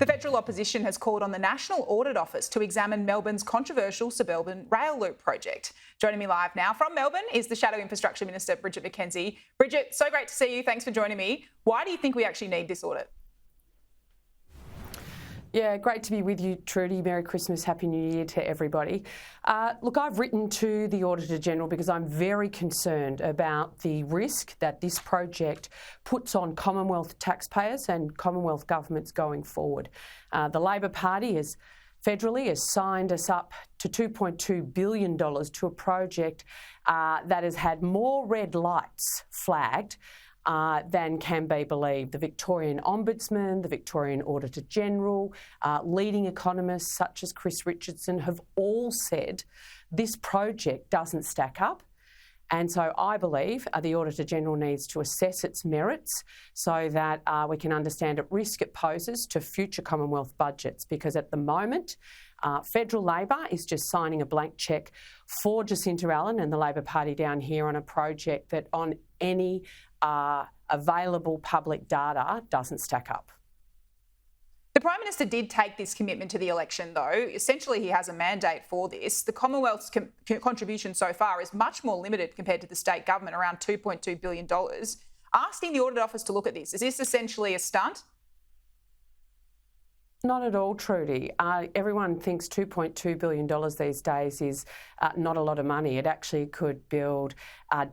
The federal opposition has called on the National Audit Office to examine Melbourne's controversial suburban rail loop project. Joining me live now from Melbourne is the Shadow Infrastructure Minister, Bridget McKenzie. Bridget, so great to see you. Thanks for joining me. Why do you think we actually need this audit? Yeah, great to be with you, Trudy. Merry Christmas, Happy New Year to everybody. Look, I've written to the Auditor-General because I'm very concerned about the risk that this project puts on Commonwealth taxpayers and Commonwealth governments going forward. The Labor Party federally has signed us up to $2.2 billion to a project that has had more red lights flagged than can be believed. The Victorian Ombudsman, the Victorian Auditor-General, leading economists such as Chris Richardson have all said this project doesn't stack up. And so I believe the Auditor-General needs to assess its merits so that we can understand the risk it poses to future Commonwealth budgets, because at the moment, federal Labor is just signing a blank cheque for Jacinta Allen and the Labor Party down here on a project that on any available public data doesn't stack up. The Prime Minister did take this commitment to the election, though. Essentially, he has a mandate for this. The Commonwealth's contribution so far is much more limited compared to the state government, around $2.2 billion. Asking the Audit Office to look at this, is this essentially a stunt? Not at all, Trudy. Everyone thinks $2.2 billion these days is not a lot of money. It actually could build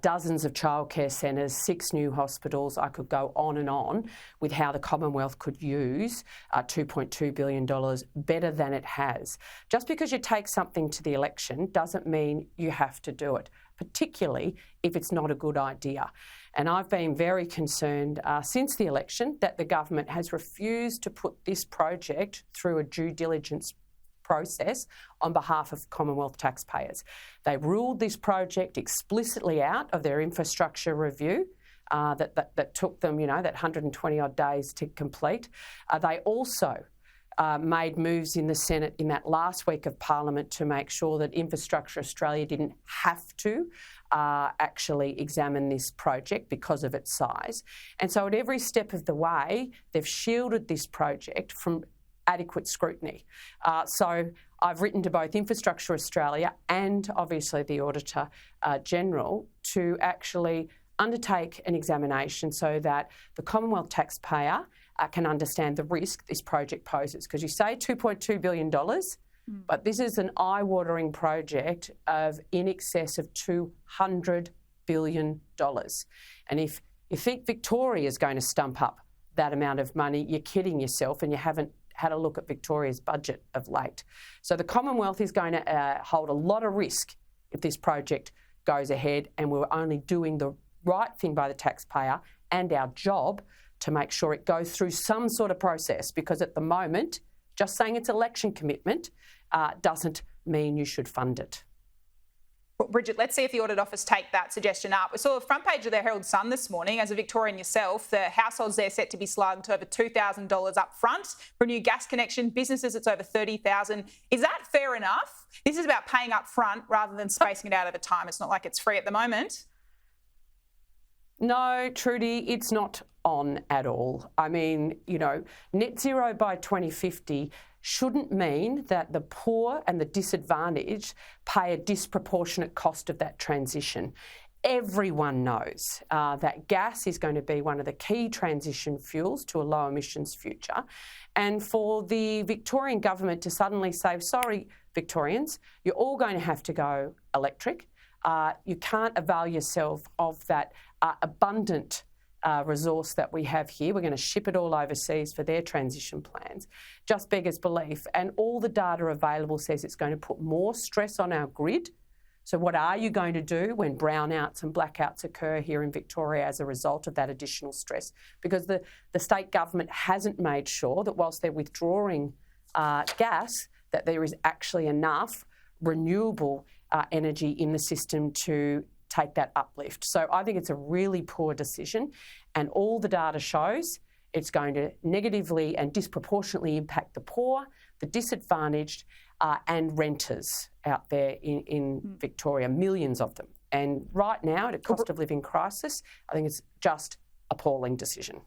dozens of childcare centres, 6 new hospitals. I could go on and on with how the Commonwealth could use $2.2 billion better than it has. Just because you take something to the election doesn't mean you have to do it, particularly if it's not a good idea. And I've been very concerned since the election that the government has refused to put this project through a due diligence process on behalf of Commonwealth taxpayers. They ruled this project explicitly out of their infrastructure review that took them, that 120 odd days to complete. They also made moves in the Senate in that last week of Parliament to make sure that Infrastructure Australia didn't have to actually examine this project because of its size. And so at every step of the way, they've shielded this project from adequate scrutiny. So I've written to both Infrastructure Australia and obviously the Auditor-General to actually undertake an examination so that the Commonwealth taxpayer can understand the risk this project poses. Because you say $2.2 billion, but this is an eye-watering project of in excess of $200 billion. And if you think Victoria is going to stump up that amount of money, you're kidding yourself, and you haven't had a look at Victoria's budget of late. So the Commonwealth is going to hold a lot of risk if this project goes ahead, and we're only doing the right thing by the taxpayer and our job to make sure it goes through some sort of process, because at the moment, just saying it's election commitment doesn't mean you should fund it. Well, Bridget, let's see if the Audit Office take that suggestion up. We saw a front page of the Herald Sun this morning. As a Victorian yourself, the households there set to be slugged over $2,000 up front for a new gas connection. Businesses, it's over $30,000. Is that fair enough? This is about paying up front rather than spacing it out over time. It's not like it's free at the moment. No, Trudy, it's not on at all. I mean, net zero by 2050 shouldn't mean that the poor and the disadvantaged pay a disproportionate cost of that transition. Everyone knows that gas is going to be one of the key transition fuels to a low emissions future. And for the Victorian government to suddenly say, sorry, Victorians, you're all going to have to go electric. You can't avail yourself of that abundant resource that we have here. We're going to ship it all overseas for their transition plans. Just beggars belief. And all the data available says it's going to put more stress on our grid. So what are you going to do when brownouts and blackouts occur here in Victoria as a result of that additional stress? Because the state government hasn't made sure that whilst they're withdrawing gas, that there is actually enough renewable energy in the system to take that uplift. So I think it's a really poor decision, and all the data shows it's going to negatively and disproportionately impact the poor, the disadvantaged and renters out there in Victoria, millions of them. And right now, at a cost of living crisis, I think it's just appalling decision.